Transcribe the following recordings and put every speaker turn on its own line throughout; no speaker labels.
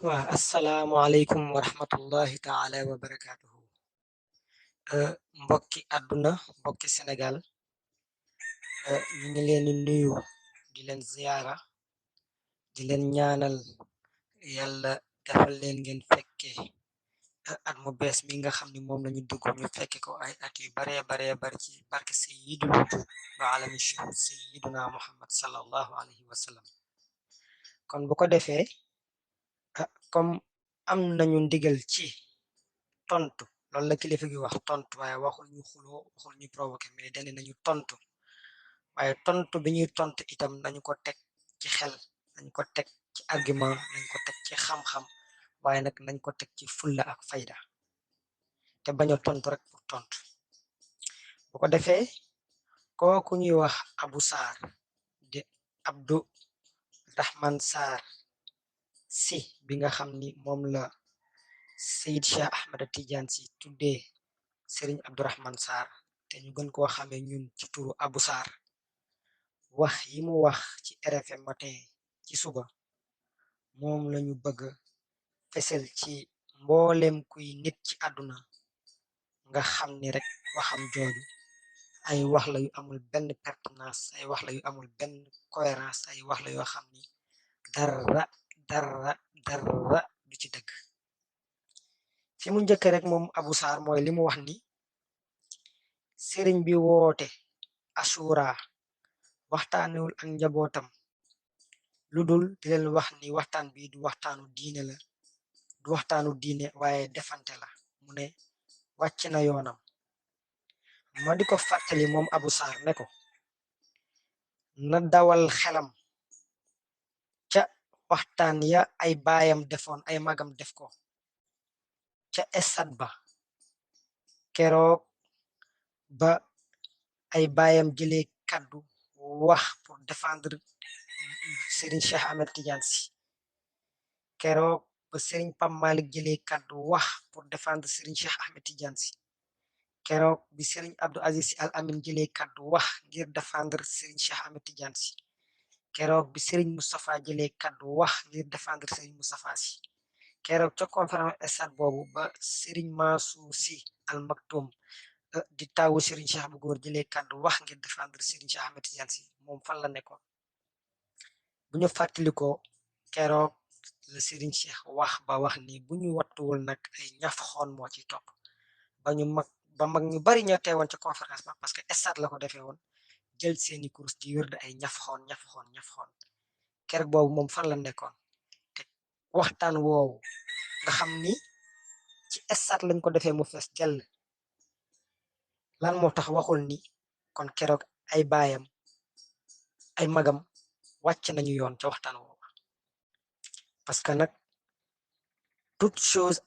Assalamualaikum warahmatullahi taala wabarakatuh. Mbokki àdduna mbokki Sénégal, ñu ngi leen di nuyu di leen ziyaara di leen ñaanal yàlla defal leen ngeen fekkee at mu bees mi nga xam ni moom lañu dugg ñu fekke ko ay at yu baree bari ci barke sayyidul wujud wa alami shuhud sayyiduna Muhammad sallallahu alayhi wa sallam. Kon bu ko defee comme am nañu ndigal ci tontu loolu la kilifa gi wax tontu waaye waxul ñu xuloo waxul ñu provoqué mais dane nañu tontu waaye tontu bi ñuy tontu itam nañu ko teg ci xel nañu ko teg ci argument nañ ko teg ci xam-xam waaye nag nañ ko teg ci fulla ak fayda te bañ a tontu rek pour tontu bu ko defee kooku ñuy wax Abu Sarr di Abdou Rahman Sarr si bi nga xam ni moom la Seyid Cheikh Ahmed Tidiane si tuddee Serigne Abdourahman Sarr te ñu gën koo xamee ñun ci turu Abu Sarr wax yi mu wax ci RFM matin ci suba moom lañu bëgg fesel ci mboolem kuy nit ci àdduna nga xam ni rek waxam jooju ay wax la yu amul benn pertinence ay wax la yu amul benn cohérence ay wax la yoo xam ni dara dara du ci dëgg fi mu njëkk rek moom Abu Sarr mooy li mu wax ni sëriñ bi woote Ashura waxtaanewul ak njabootam lu dul di leen wax ni waxtaan bi du waxtaanu diine la du waxtaanu diine waaye defante la mu ne wàcc na yoonam ma di ko fàttali moom Abu Sarr ne ko na dawal xelam ca waxtaan ya ay baayam defoon ay magam def ko ca esat ba keroog ba ay baayam jëlee kaddu wax pour défendre Serigne Cheikh Ahmed Tidiane Sy keroog ba Serigne Pam Malik jëlee kaddu wax pour défendre Serigne Cheikh Ahmed Tidiane Sy keroog bi Serigne Abdou Aziz Sy Al Amin jëlee kaddu wax ngir défendre Serigne Cheikh Ahmed Tidiane Sy keroog bi Serigne Moustapha jëlee kaddu wax ngir défendre Serigne Moustapha Sy keroog ca conférence stade boobu ba Serigne Mansour Sy Al Maktoum di taawu Serigne Cheikh bu góor jëlee kaddu wax ngir défendre Serigne Cheikh Ahmed Tidiane Sy moom fan la nekkoon bu ñu fàttalikoo keroog la Serigne Cheikh wax ba wax ni bu ñu wattuwul nag ay ñaf xoon moo ci topp ba mag ñu bari ñoo teewoon ca conférence ba parce que stade la ko defee woon jël seeni kurus di wërd ay ñaf xoon keroog boobu moom fan la nekkoon te waxtaan woowu nga xam ni ci stade lañ ko defee mu fees jël lan moo tax waxul ni kon keroog ay baayam ay magam wàcc nañu yoon ca waxtaan woowu parce que nag toute chose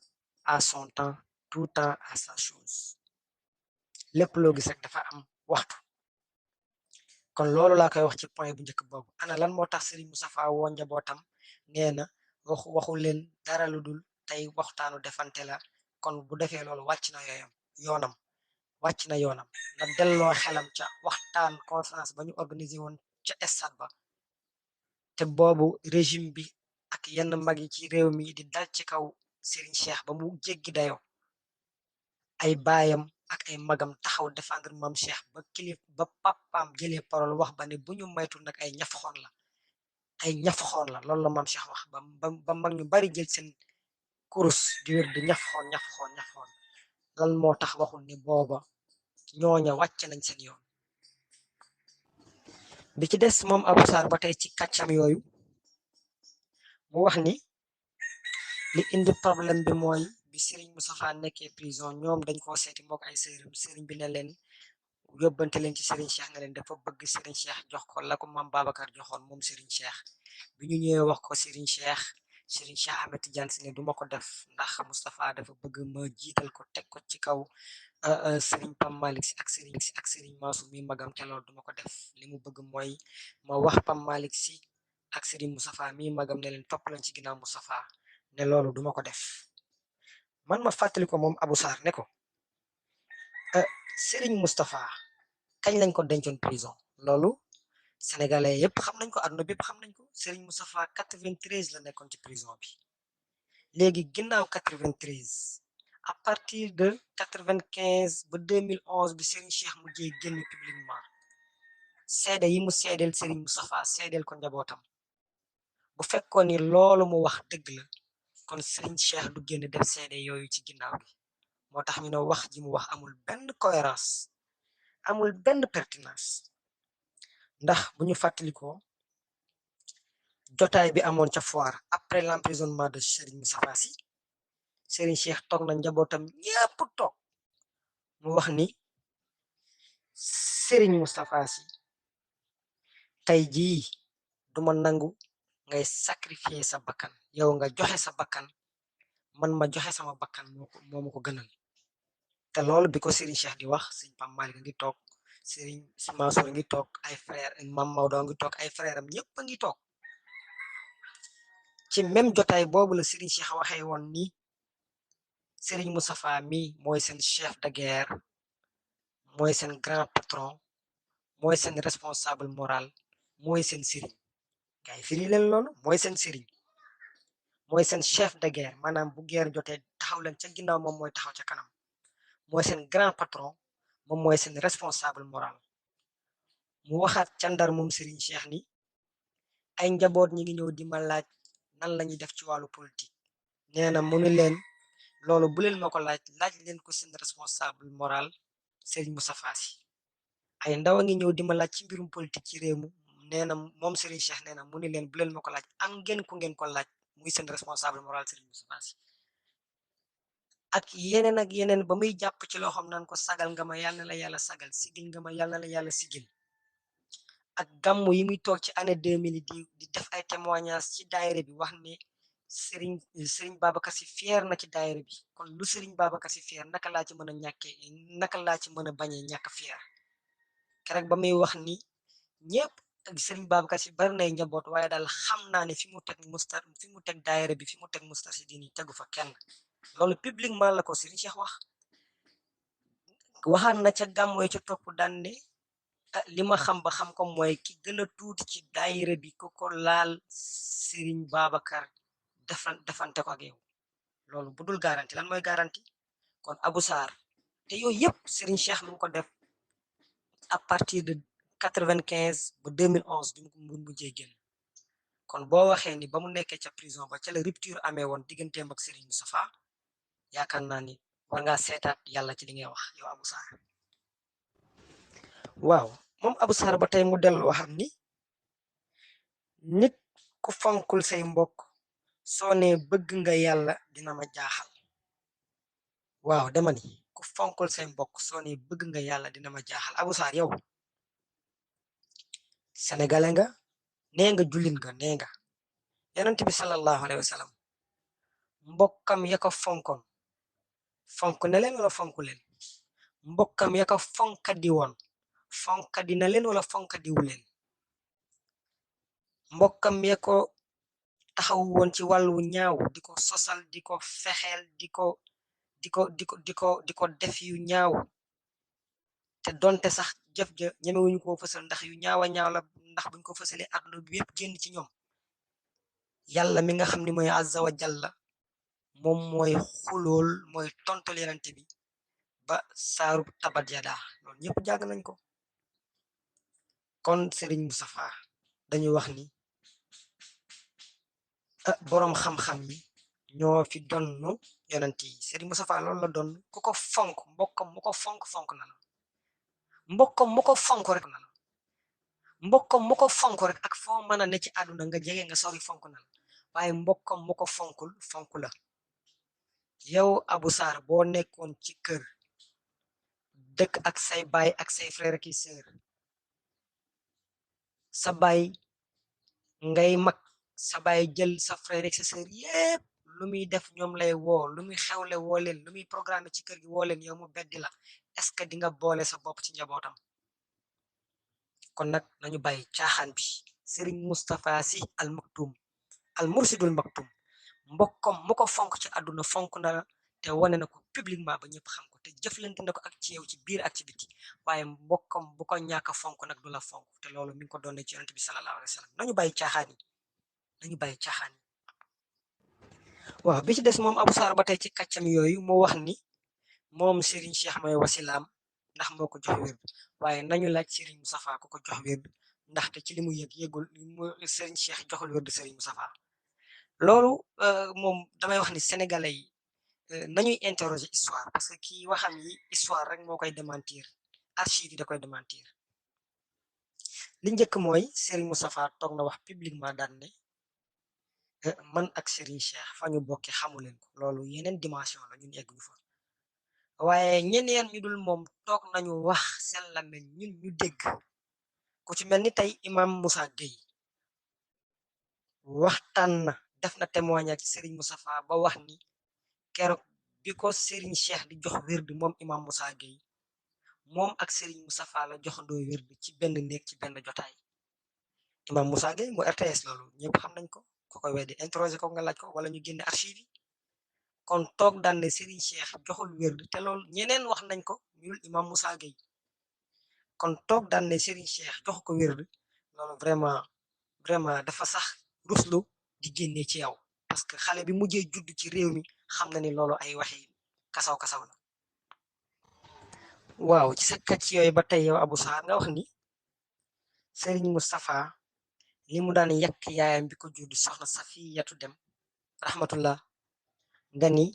à son temps tout temps à sa chose lépp loo gis rek dafa am waxtu kon loolu laa koy wax ci point bu njëkk boobu ana lan moo tax Serigne Moustapha woo njabootam nee na waxu leen dara lu dul tey waxtaanu defante la kon bu defee loolu wàcc na yoonam wàcc na yoonam na delloo xelam ca waxtaan conférence ba ñu organisé woon ca stade ba te boobu régime bi ak yenn mag yi ci réew mi di dal ci kaw Serigne Cheikh ba mu jéggi dayo ay baayam ak ay magam taxaw défendre Mame Cheikh ba papaam jëlee parole wax ba ne bu ñu maytul nag ay ñaf xoon la loolu la Mame Cheikh wax ba mag ñu bari jël seen kurus di wér di ñaf xoon lan moo tax waxul ni booba ñooña wàcc nañ seen yoon bi ci des moom Abou Sarr ba tey ci kàccam yooyu mu wax ni li indi problème bi mooy bi Serigne Moustapha nekkee prison ñoom dañ koo seeti mook ay sëriñ bi ne leen yóbbante leen ci Serigne Cheikh ne leen dafa bëgg Serigne Cheikh jox ko la ko Mame Babacar joxoon moom Serigne Cheikh bi ñu ñëwee wax ko Serigne Cheikh Ahmed Tidiane Sy ne duma ko def ndax Moustapha dafa bëgg ma jiital ko teg ko ci kaw Serigne Pam Malick Sy ak Serigne Mansour mi magam te loolu duma ko def li mu bëgg mooy ma wax Pam Malick Sy ak Serigne Moustapha mi magam ne leen topp leen ci ginnaaw Moustapha ne loolu duma ko def man ma fàttali ko moom Abou Sarr ne ko Serigne Moustapha kañ lañ ko dencoon prison loolu sénégalais yëpp xam nañ ko àdduna bépp xam nañ ko Serigne Moustapha 93 la nekkoon ci prison bi léegi ginnaaw 93 à partir de 95 ba 2011 bi Serigne Cheikh mujjee génn publiquement seede yi mu seedeel Serigne Moustapha seedeel ko njabootam bu fekkoon ni loolu mu wax dëgg la kon Serigne Cheikh du génn def seede yooyu ci ginnaaw gi moo tax ñu ne wax ji mu wax amul benn cohérence amul benn pertinence ndax bu ñu fàttalikoo jotaay bi amoon ca foire après l'emprisonnement de Serigne Moustapha Sy Serigne Cheikh toog na njabootam ñépp toog mu wax ni Serigne Moustapha Sy tey jii duma nangu ngay sacrifier sa bakkan yow nga joxe sa bakkan man ma joxe sama bakkan moo ma ko gënal te loolu bi ko Serigne Cheikh di wax Serigne Pape Malick ngi toog Serigne Sy Mansour ngi toog ay frère Mame Maodo ngi toog ay frère am ñëpp a ngi toog ci même jotaay boobu la Serigne Cheikh waxee woon ni Serigne Moustapha mi mooy seen chef de guerre mooy seen grand patron mooy seen responsable moral mooy seen Serigne gars yi firi leen loolu mooy seen Serigne mooy seen chef de guerre maanaam bu guerre jotee taxaw leen ca ginnaaw moom mooy taxaw ca kanam mooy seen grand patron moom mooy seen responsable moral mu waxaat ca Ndar moom Serigne Cheikh ni ay njaboot ñi ngi ñëw di ma laaj nan la ñuy def ci wàllu politique nee na mënu leen loolu bu leen ma ko laaj leen ko seen responsable moral Serigne Moustapha Sy ay ndaw a ngi ñëw di ma laaj ci mbirum politique ci réew mi nee na moom Serigne Cheikh nee na mu ni leen bu leen ma ko laaj am ngeen ku ngeen ko laaj muy seen responsable moral Serigne Moustapha Sy ak yeneen ba muy jàpp ci loxoom naan ko sagal nga ma yàlla na la yàlla sagal sigil nga ma yàlla na la yàlla sigil ak gàmmu yi muy toog ci année 2000 di def ay témoignages ci daayira bi wax ne Serigne Babacar Sy fier na ci daayira bi kon lu Serigne Babacar Sy fier naka laa ci mën a ñàkkee naka laa ci mën a bañee ñàkk fier keroog ba muy wax ni ñëpp ak Serigne Babacar Sy bari nay njaboot waaye daal xam naa ne fi mu teg daayira bi fi mu teg Moustarchidine tegu fa kenn loolu publiquement la ko Serigne Cheikh waxaat na ca gàmmu yi ca topp daan ne li ma xam ba xam ko mooy ki gën a tuuti ci daayira bi ku ko laal Serigne Babacar defante ko ak yow loolu bu dul garanti lan mooy garanti kon Abou Sarr te yooyu yëpp Serigne Cheikh mu ko def à partir de 95 ba 2011 bi mu mujjee génn kon boo waxee ni ba mu nekkee ca prison ba ca la rupture amee woon digganteem ak Serigne Moustapha yaakaar naa ni war ngaa seetaat yàlla ci li ngay wax yow Abou Sarr waaw moom Abou Sarr ba tey mu dellu waxam ni nit ku fonkul say mbokk soo nee bëgg nga yàlla dina ma jaaxal waaw dama ni ku fonkul say mbokk soo nee bëgg nga yàlla dina ma jaaxal Abou Sarr yow sénégalais nga nee nga jullit nga nee nga yonent bi sallallahu alayhi wa sallam mbokkam ya ko fonkoon fonk na leen wala fonku leen mbokkam ya ko fonkadi woon fonkadi na leen wala fonkadiwu leen mbokkam ya ko taxaw woon ci wàllu ñaaw di ko sosal di ko fexeel di ko def yu ñaaw te donte sax jëf ja ñemewuñu ko fësal ndax yu ñaawa ñaaw la ndax buñ ko fësalee àdduna bi yépp génn ci ñoom yàlla mi nga xam ni mooy azza wa jalla moom mooy xulool mooy tontal yenante bi ba saaru tabat yada loolu ñëpp jàng nañ ko kon Serigne Moustapha dañuy wax ni boroom xam-xam yi ñoo fi donnu yonent yi Serigne Moustapha loolu la doon ku ko fonk mbokkam mu ko fonk na la mbokkam mu ko fonk rek na la mbokkam mu ko fonk rek ak foo mën a ne ci àdduna nga jege nga sori fonk na la waaye mbokkam mu ko fonkul fonk la yow Abou Sarr boo nekkoon ci kër dëkk ak say baay ak say frère ki sœur sa baay ngay mag sa baay jël sa frère ak sa sœur yépp lu muy def ñoom lay woo lu muy xewle woo leen lu muy programme ci kër gi woo leen yow mu beddi la est-ce que di nga boole sa bopp ci njabootam kon nag nañu bàyyi caaxaan bi Serigne Moustapha Sy Al Maktoum Al Mursidul Maktoum mbokkam mu ko fonk ci àdduna fonk na te wane na ko publiquement ba ñëpp xam ko te jëflante na ko ak ci yow ci biir ak ci biti waaye mbokkam bu ko ñàkk a fonk nag du la fonk te loolu mi ngi ko doon ci yonent bi sallallahu alayhi wa sallam nañu bàyyi caaxaan yi nañu bàyyi caaxaan yi waaw bi ci des moom Abou Sarr ba tey ci kàccam yooyu mu wax ni moom Serigne Cheikh mooy wasilaam ndax moo ko jox wérd waaye nañu laaj Serigne Moustapha ku ko jox wérd ndaxte ci li mu yëg yëgul Serigne Cheikh joxul wérd Serigne Moustapha loolu moom damay wax ni sénégalais yi nañuy interroger histoire parce que kii waxam yi histoire rek moo koy démentir archive yi da koy démentir li njëkk mooy Serigne Moustapha toog na wax publiquement daan ne man ak Serigne Cheikh fa ñu bokke xamu leen ko loolu yeneen dimension la ñun egguñu fa waaye ñeneen ñu dul moom toog nañu wax seen làmmiñ ñun ñu dégg ku ci mel ni tey imam Moussa Gueye waxtaan na def na témoignage ci Serigne Moustapha ba wax ni keroog bi ko Serigne Cheikh di jox wérd moom imam Moussa Gueye moom ak Serigne Moustapha la joxandoo wérd ci benn néeg ci benn jotaay imam Moussa Gueye mu RTS loolu ñëpp xam nañ ko ko koy weddi interroger ko nga laaj ko wala ñu génne archive yi kon toog daan ne Serigne Cheikh joxul wérd te loolu ñeneen wax nañ ko ñul imam Moussa Gueye kon toog daan ne Serigne Cheikh jox ko wérd loolu vraiment dafa sax ruslu di génne ci yow parce que xale bi mujjee judd ci réew mi xam na ni loolu ay waxi kasaw kasaw la waaw ci sa kàcc yooyu ba tey yow Abou Sarr nga wax ni Serigne Moustapha li mu daan yàq yaayam bi ko jur di soxna Safiyatu Dem rahmatullah nga ni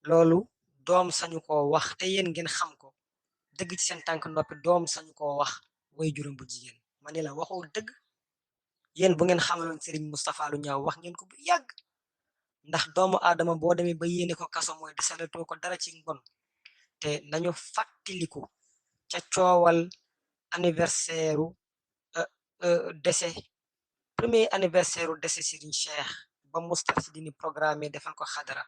loolu doom sañu koo wax te yéen ngeen xam ko dëgg ci seen tànk noppi doom sañu koo wax way juróom bu jigéen ma ni la waxul dëgg yéen bu ngeen xamaloon Serigne Moustapha lu ñaaw wax ngeen ko bu yàgg ndax doomu aadama boo demee ba yéene ko kaso mooy desalatoo ko dara ci mbon te nañu fàttaliku ca coowal anniversaire décès premier anniversaire décès Serigne Cheikh ba Moustarchidine programme defal ko xadara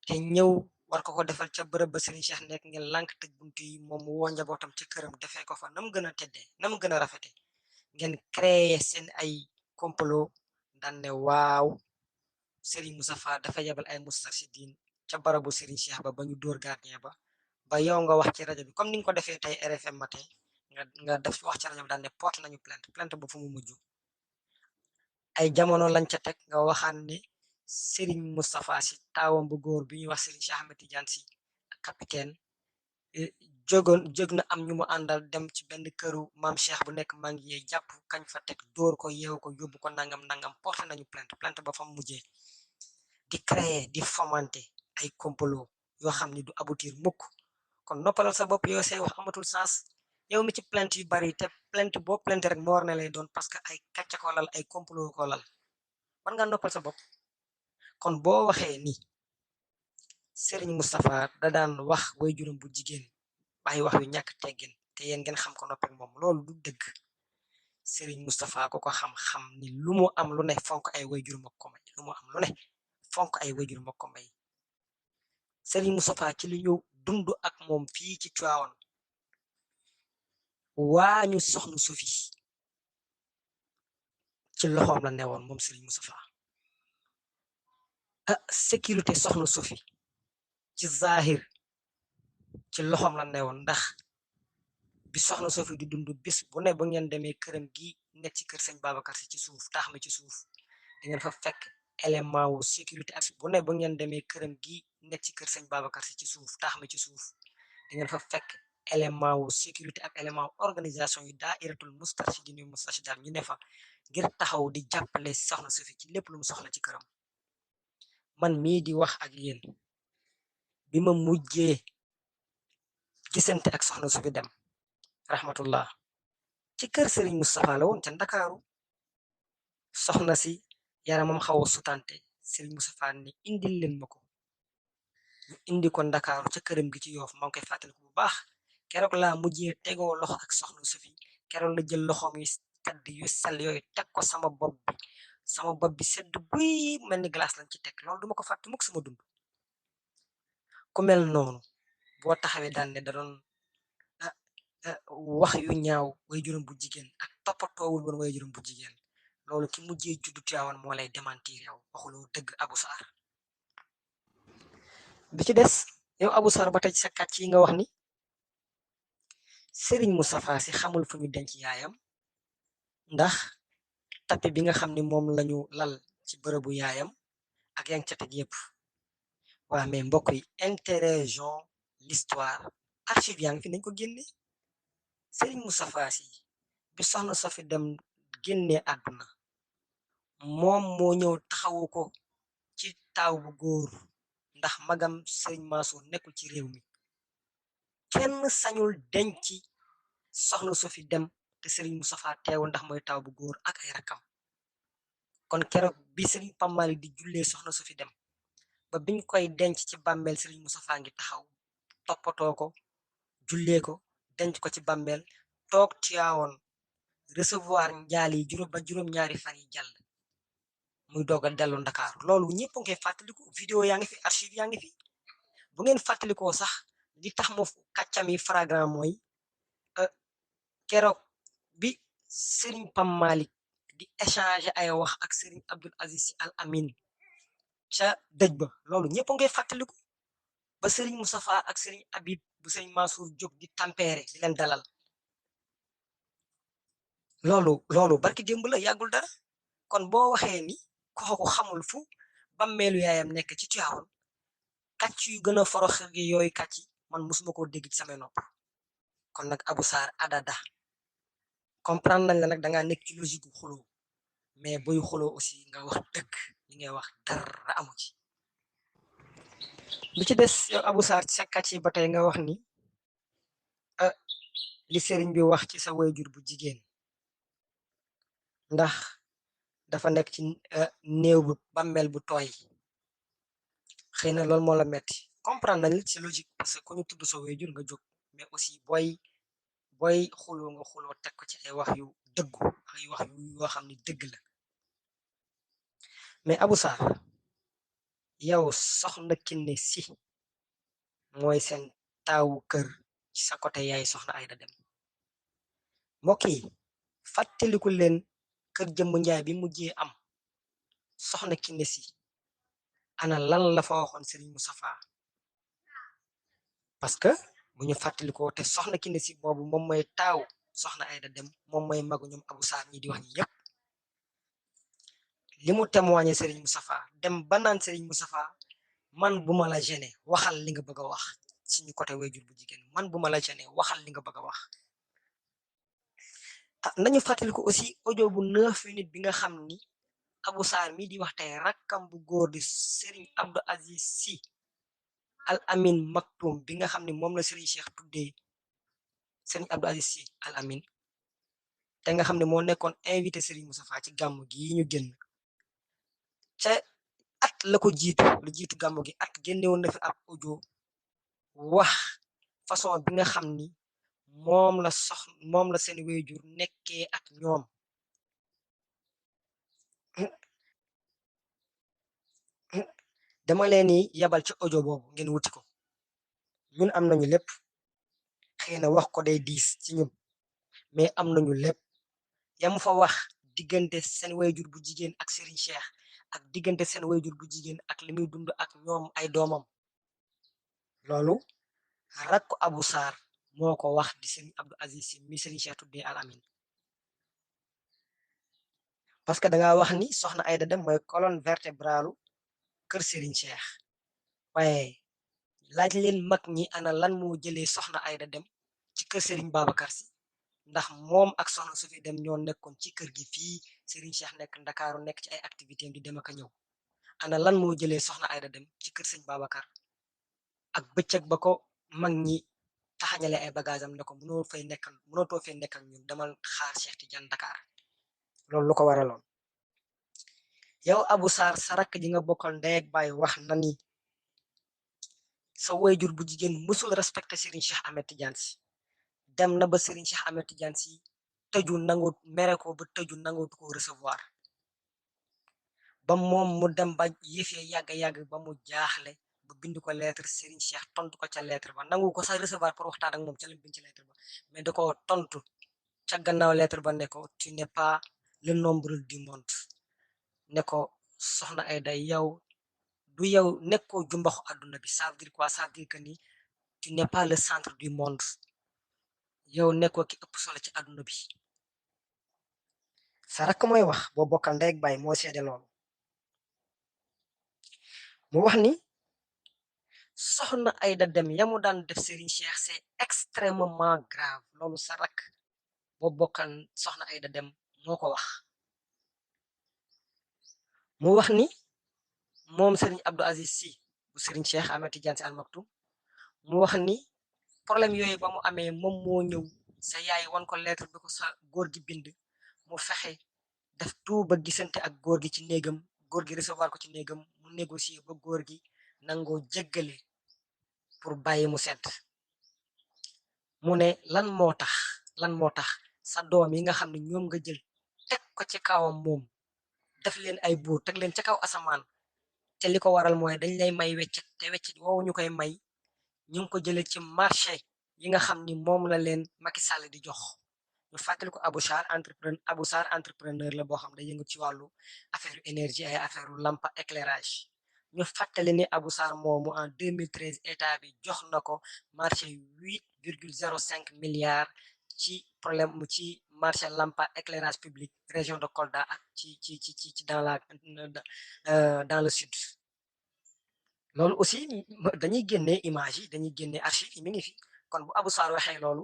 te ñëw war ko defal ca bërëb ba Serigne Cheikh nekk ngeen lànk tëj buntu yi moom mu woo njabootam ca këram defee ko fa nam gën a teddee nam gën a rafete ngeen créer seen ay complot daan ne waaw Serigne Moustapha dafa yebal ay Moustarchidine ca barabu Serigne Cheikh ba ñu dóor gardien ba yow nga wax ci rajo bi comme ni nga ko defee tey RFM matin nga def wax ci rajo bi daan ne porte nañu plainte ba fu mu mujj ay jamono lañ ca teg nga waxaan ne Serigne Moustapha si taawam bu góor bi ñuy wax Serigne Cheikh Ahmed Tidiane si capitaine jóg na am ñu mu àndal dem ci benn këru maam Cheikh bu nekk maa ngi yee jàpp kañ fa teg dóor ko yeew ko yóbbu ko nangam porté nañu plainte ba fa mu mujjee di créer di fomenter ay complot yoo xam ni du aboutir mukk kon noppalal sa bopp yow say wax amatul sens yow mi ci plainte yu bari te plainte boo plainte rek moo war na lay doon parce que ay kàcc ko lal ay complot ko lal man nga noppal sa bopp kon boo waxee ni Serigne Moustapha da daan wax way juróom bu jigéen ay wax yu ñàkk teggin te yéen ngeen xam ko noppi moom loolu du dëgg Serigne Moustapha ko xam-xam ni lu mu am lu ne fonk ay way juróom ak ko may lu mu am lu ne fonk ay way juróom ak ko may Serigne Moustapha ci li ñu dund ak moom fii ci Tivaouane waañu soxna Sofi ci loxoom la newoon moom Serigne Moustapha sécurité soxna Sofi ci zahir ci loxoom la newoon ndax bi soxna Sofi di dund bis bu ne ba ngeen demee këram gi nekk ci kër sëñ Babacar si ci suuf taax mi ci suuf di ngeen fa fekk élément wu sécurité ak bu ne ba ngeen demee këram gi nekk ci kër sëñ Babacar si ci suuf taax mi ci suuf di ngeen fa fekk élément wu sécurité ak élément organisation yu daa'iratul Moustarchidine Moustarchidaat ñu ne fa ngir taxaw di jàppale soxna Sofi ci lépp lu mu soxla ci këram man mii di wax ak yéen bi ma mujjee gisante ak soxna Sofi dem rahmatullah ci kër Serigne Moustapha la woon ca Ndakaaru soxna si yaramam xaw a sutante Serigne Moustapha ni indil leen ma ko ñu indi ko Ndakaaru ca këram gi ci Yoof maa ngi koy fàttaliku bu baax keroog laa mujjee tegoo loxo ak soxna Sofi keroog la jël loxoom yu tedd yu sell yooyu teg ko sama bopp bi sedd buy mel ni glace lañ ci teg loolu duma ko fàtte mukk sama dund ku mel noonu boo taxawee daan ne da doon wax yu ñaaw way juróom bu jigéen ak toppatoowul woon way juróom bu jigéen loolu ki mujjee juddu Tiwaawan moo lay démentir yow waxuloo dëgg Abou Sarr bi ci des yow Abou Sarr ba tey sa kàcc yi nga wax ni Serigne Moustapha si xamul fu ñu denc yaayam ndax tapis bi nga xam ni moom lañu lal ci bërëbu yaayam ak yang ca teg yëpp. waa mais mbokk yi interrogeons l'histoire archive yaa ngi fi nañ ko génne. Serigne Moustapha Sy bi soxna Sofi dem génne àdduna moom moo ñëw taxawu ko ci taaw bu góor ndax magam Serigne Mansour nekkul ci réew mi kenn sañul denc soxna Sofi dem te Serigne Moustapha teewul ndax mooy taaw bu góor ak ay rakam. kon keroog bi Serigne Pape Malick di jullee soxna Sofi dem ba biñ koy denc ci bàmmeel Serigne Moustapha ngi taxaw toppatoo ko jullee ko denc ko ci bàmmeel toog Tiwaawoon recevoir njaal yi juróom-ñaari fan yi jàll muy doog a dellu Ndakaaru loolu ñëpp ngeen fàttaliku vidéo yaa ngi fi archive yaa ngi fi bu ngeen fàttalikoo sax li tax mu kàccam yi flagrant mooy keroog bi Serigne Pam Malick di échanger ay wax ak Serigne Abdul Aziz Sy Al Amin ca dëj ba loolu ñëpp ngeen fàttaliku ba Serigne Moustapha ak Serigne Habib bu Serigne Mansour jóg di tempéré di leen dalal loolu barki démb la yàggul dara kon boo waxee ni kooku xamul fu bàmmeelu yaayam nekk ci Tiwaawan kàcc yu gën a forox gi yooyu kàcc man musuma koo dégg ci samay nopp kon nag Abou Sarr adada comprendre nañ la nag dangaa nekk ci logique gu xuloo mais buy xuloo aussi nga wax dëgg li ngay wax dara amu ci lu ci des yow Abou Sarr ci sa kàcc yi ba tey nga wax ni li sëriñ bi wax ci sa wayjur bu jigéen ndax dafa nekk ci néew bu bàmmeel bu tooy xëy na loolu moo la metti comprendre nañ la ci logique parce que ku ñu tudd sa wayjur nga jóg mais aussi booy xuloo nga xuloo teg ko ci ay wax yu dëggu ay wax yoo xam ni dëgg la mais Abou Sarr yow soxna Kiné Sy mooy seen taawu kër ci sa côté yaay soxna Ayda Dem mbokk yi fàttaliku leen kër Jëmb Njaay bi mujjee am soxna Kiné Sy ana lan la fa waxoon Serigne Moustapha parce que bu ñu fàttalikoo te soxna Kiné Sy boobu moom mooy taaw soxna Ayda Dem moom mooy magu ñoom Abou Sarr ñi di wax ñi yépp li mu témoigné Serigne Moustapha dem ba naan Serigne Moustapha man bu ma la gêné waxal li nga bëgg a wax suñu côté wayjur bu jigéen man bu ma la gêné waxal li nga bëgg a wax nañu fàttaliku aussi audio bu 9 minutes bi nga xam ni Abou Sarr mi di wax tey rakkam bu góor di Serigne Abdou Aziz Sy Al Amin Maktoum bi nga xam ne moom la Serigne Cheikh tuddee Serigne Abdou Aziz Sy Al Amin te nga xam ne moo nekkoon invité Serigne Moustapha ci gàmmu gi ñu génn ca at la ko jiitu gàmmu gi at génnewoon na fi ab audio wax façon bi nga xam ni moom la seen wayjur nekkee ak ñoom dama leen ni yabal ci audio boobu ngeen wuti ko ñun am nañu lépp xëy na wax ko day diis ci ñun mais am nañu lépp yam fa wax diggante seen wayjur bu jigéen ak Serigne Cheikh ak diggante seen wayjur bu jigéen ak li muy dund ak ñoom ay doomam loolu rakku Abou Sarr moo ko wax di Serigne Abdou Aziz Sy mi Serigne Cheikh tuddee Al Amin parce que danga wax ni soxna Ayda Dem mooy colonne vertébrale kër Serigne Cheikh waaye laaj leen mag ñi ana lan moo jëlee soxna Ayda Dem ci kër Serigne Babacar Sy ndax moom ak soxna Sofi Dem ñoo nekkoon ci kër gi fii Serigne Cheikh nekk Ndakaaru nekk ci ay activité di dem ak a ñëw ana lan moo jëlee soxna Ayda Dem ci kër Serigne Babacar ak bëccëg ba ko mag ñi taxañale ay bagage am ne ko mënatoo fay nekk ak ñun demal xaar Cheikh Tidiane Dakar loolu lu ko waraloon yow Abou Sarr sa rakk ji nga bokkal ndey ak baay wax na ni sa wayjur bu jigéen mësul respecté Serigne Cheikh Ahmed Tidiane Sy dem na ba Serigne Cheikh Ahmed Tidiane Sy tëju nangu mere ko ba tëju nangu ko recevoir ba moom mu dem ba yëfee yàgg ba mu jaaxle ba bind ko lettre Serigne Cheikh tontu ko ca lettre ba nangu ko sax recevoir pour waxtaan ak moom ca la bind ci lettre ba mais da ko tontu ca gannaaw lettre ba ne ko tu n'es pas le nombre du monde ne ko soxna Ayda yow du yow nekkoo jumbaxu àdduna bi ça veut dire quoi ça veut dire que ni tu n'es pas le centre du monde yow nekkoo ki ëpp solo ci àdduna bi sa rakk mooy wax boo bokkal ndey ak baay moo seede loolu mu wax ni soxna Aida Dem yamu daan def Serigne Cheikh c'est extrêmement grave loolu sa rak boo bokkan soxna Aida Dem moo ko wax mu wax ni moom Serigne Abdou Aziz Sy bu Serigne Cheikh Ahmed Tidiane Sy Al Maktoum mu wax ni problème yooyu ba mu amee moom moo ñëw sa yaay wan ko lettre bi ko sa góor gi bind mu fexe def tout ba gisante ak góor gi ci néegam góor gi recevoir ko ci néegam mu négocier ba góor gi nangoo jéggale pour bàyyi mu sedd mu ne lan moo tax sa doom yi nga xam ne ñoom nga jël teg ko ci kawam moom def leen ay buur teg leen ca kaw asamaan te li ko waral mooy dañ lay may weccet te weccet woowu ñu koy may ñu ngi ko jëlee ci marché yi nga xam ni moom la leen Macky Sall di jox ñu fàttali ko Abou Sarr entrepreneur la boo xam ne yëngu ci wàllu affaire énergie ay affaire lampe éclairage ñu fàttali ni Abou Sarr moomu en 2013 état bi jox na ko marché 8,05 milliards ci problème ci marché lampe éclairage public région de Kolda ak ci dans le sud loolu aussi dañuy génne image yi dañuy génne archive yi mi ngi fi kon bu Abou Sarr waxee loolu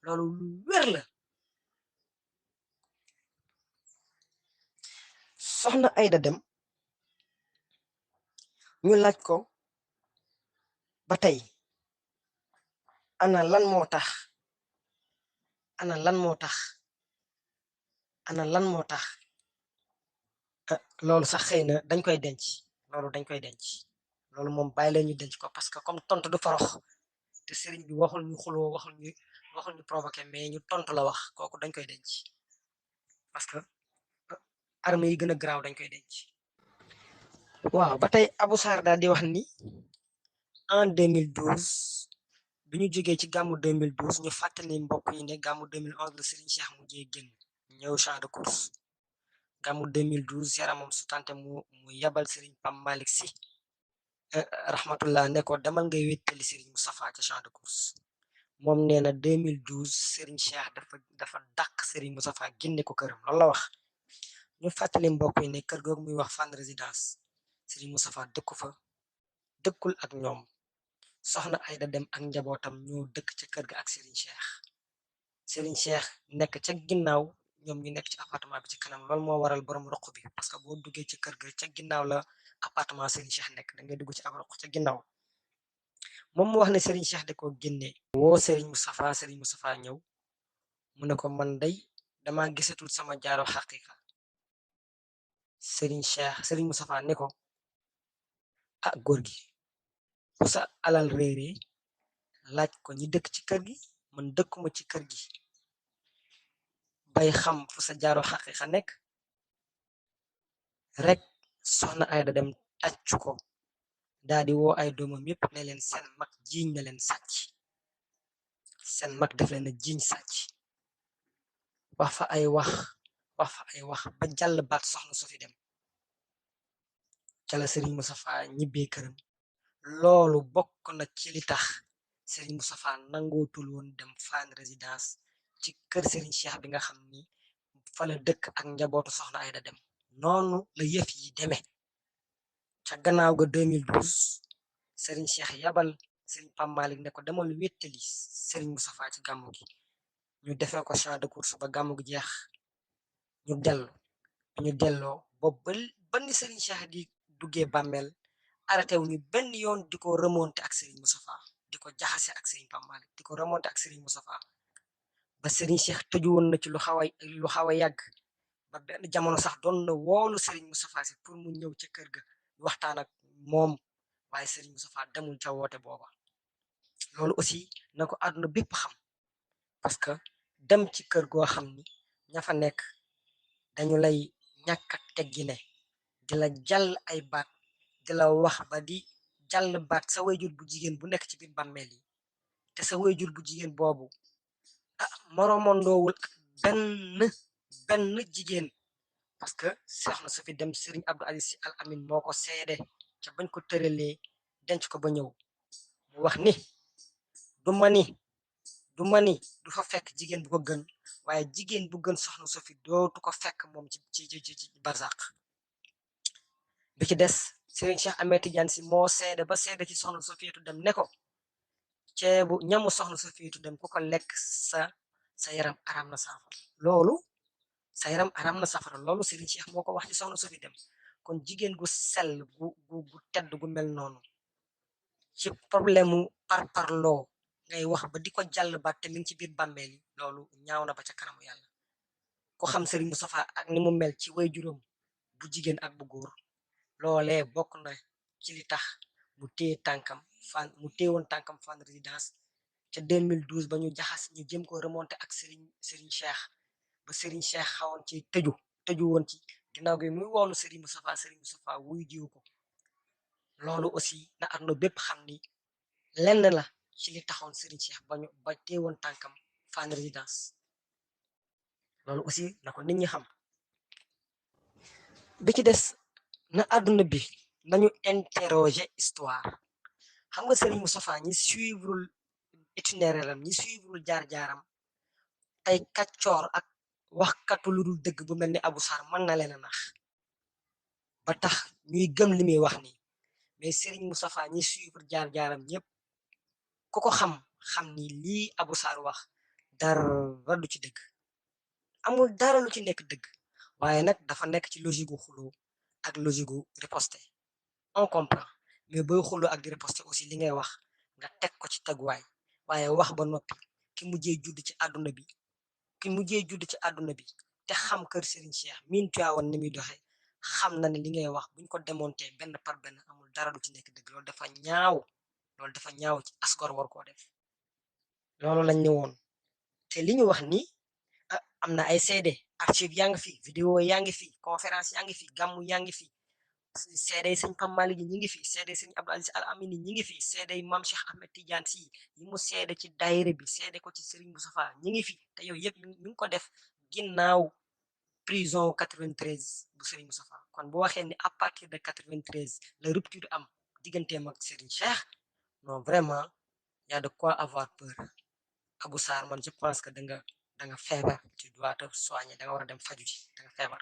lu wér la soxna Aida Dem ñu laaj ko ba tey ana lan moo tax loolu sax xëy na dañ koy denc loolu moom bàyyi leen ñu denc ko parce que comme tontu du forox te sëriñ bi waxul ñu xuloo waxul ñu provoqué mais ñu tontu la wax kooku dañ koy denc parce que armes yi gën a garaaw dañ koy denc. waaw ba tey Abou Sarr daal di wax ni en 2012 bi ñu jógee ci gàmmu 2012 ñu fàttali mbokk yi ne gàmmu 2011 la Serigne Cheikh mujjee génn ñëw champ de course gàmmu 2012 yaramam su tante mu yabal Serigne Pam Malick Sy rahmatullah ne ko demal ngay wéttali Serigne Moustapha ca champ de course moom nee na 2012 Serigne Cheikh dafa dàq Serigne Moustapha génne ko këram loolu la wax ñu fàttali mbokk yi ne kër googu muy wax Fann Résidence Serigne Moustapha dëkku fa dëkkul ak ñoom soxna Aida Dem ak njabootam ñoo dëkk ca kër ga ak Serigne Cheikh nekk ca ginnaaw ñoom ñu nekk ci appartement bi ci kanam loolu moo waral borom roq bi parce que boo duggee ci kër ga ca ginnaaw la appartement Serigne Cheikh nekk da ngay dugg ci ab roq ca ginnaaw moom mu wax ne Serigne Cheikh da ko génne woo Serigne Moustapha ñëw mu ne ko man day dama gisatul sama jaaro xaqiqa Serigne Moustapha ne ko ah góor gi bu sa alal réeree laaj ko ñi dëkk ci kër gi man dëkkuma ci kër gi bay xam fu sa jaaro xaqiqa nekk rek soxna Aida Dem tàccu ko daa di woo ay doomam yépp ne leen seen mag jiiñ na leen sàcc seen mag def leen na jiiñ sàcc wax fa ay wax ba jàll baat soxna su fi dem ca la Serigne Moustapha ñibbee këram loolu bokk na ci li tax Serigne Moustapha nangootul woon dem Fann Résidence ci kër Serigne Cheikh bi nga xam ni fa la dëkk ak njabootu soxna Aida Dem noonu la yëf yi demee ca gannaaw ga 2012 Serigne Cheikh yabal Serigne Pam Malick ne ko demal wéttali Serigne Moustapha ci gàmmu gi ñu defee ko champ de course ba gàmmu gi jeex ñu delloo boobu ba ni Serigne Cheikh di duggee bàmmeel arrêté wu ñu benn yoon di ko remonté ak Serigne Moustapha di ko jaxase ak Serigne Pam Malick di ko remonté ak Serigne Moustapha ba Serigne Cheikh tëju woon na ci lu xaw a yàgg ba benn jamono sax doon na woolu Serigne Moustapha si pour mu ñëw ca kër ga waxtaan ak moom waaye Serigne Moustapha demul ca woote booba loolu aussi na ko àdduna bépp xam parce que dem ci kër goo xam ni ña fa nekk dañu lay ñàkk a teggine di la jàll ay baat di la wax ba di jàll baat sa wayjur bu jigéen bu nekk ci biir bàmmeel yi te sa wayjur bu jigéen boobu moromondoowul ak benn jigéen parce que soxna su fi dem Serigne Abdou Aziz Sy Al Amin moo ko seede ca bañ ko tëralee denc ko ba ñëw mu wax ni du mani du fa fekk jigéen bu ko gën waaye jigéen bu gën soxna su fi dootu ko fekk moom ci barzaq bi ci des Serigne Cheikh Ahmed Tidiane Sy moo seede ba seede ci soxna Safiyatu Dem ne ko ceebu ñamu soxna Safiyatu Dem ku ko lekk sa yaram aram na safara loolu sa yaram aram na safara loolu Serigne Cheikh moo ko wax ci soxna Safi Dem kon jigéen gu sell gu tedd gu mel noonu ci problème mu parparloo ngay wax ba di ko jàll ba te mi ngi ci biir bàmmeel yi loolu ñaaw na ba ca kanamu yàlla ko xam Serigne Moustapha ak ni mu mel ci way juróom bu jigéen ak bu góor loolee bokk na ci li tax mu téye woon tànkam Fann Résidence ca 2012 ba ñu jaxas ñu jëm ko remonté ak Serigne Cheikh ba Serigne Cheikh xawoon ci tëju woon ci ginnaaw gi muy woolu Serigne Moustapha wuy jiwu ko loolu aussi na àdduna bépp xam ni lenn la ci li taxoon Serigne Cheikh ba teewoon tànkam Fann Résidence loolu aussi na ko nit ñi xam bi ci des na àdduna bi nañu interroger histoire xam nga Serigne Moustapha ñi suivre itinéraire am ñi suivre jaar-jaaram ay kàccoor ak waxkatu lu dul dëgg bu mel ni Abou Sarr mën na leen a nax ba tax ñuy gëm li muy wax ni mais Serigne Moustapha ñi suivre jaar-jaaram ñëpp ku ko xam ni lii Abou Sarr wax dara du ci dëgg amul dara lu ci nekk dëgg waaye nag dafa nekk ci logique gu xuloo ak logique gu riposte on comprend mais booy xuloo ak di riposte aussi li ngay wax nga teg ko ci teguwaay waaye wax ba noppi ki mujjee judd ci àdduna bi te xam kër Serigne Cheikh miin Tiwaawan ni muy doxee xam na ne li ngay wax buñ ko démonté benn par benn amul dara lu ci nekk dëgg loolu dafa ñaaw ci asgor war koo def loolu lañ ñëwoon te li ñu wax ni am na ay seede archive yaa ngi fi vidéo yaa ngi fi conférence yaa ngi fi gàmmu yaa ngi fi seede sëñ Pam Malick ñi ngi fi seede sëñ Abdou Aziz Al Amini ñi ngi fi seede Mam Cheikh Ahmed Tidiane Sy yi mu seede ci daayira bi seede ko ci Serigne Moustapha ñi ngi fi te yooyu yëpp ñu ngi ko def ginnaaw prison 93 bu Serigne Moustapha kon bu waxee ni à partir de 93 la rupture am digganteem ak Serigne Cheikh non vraiment y a de quoi avoir peur Abou Sarr man je pense que da nga feebar tu dois te soigner da nga war a dem faju ji da nga feebar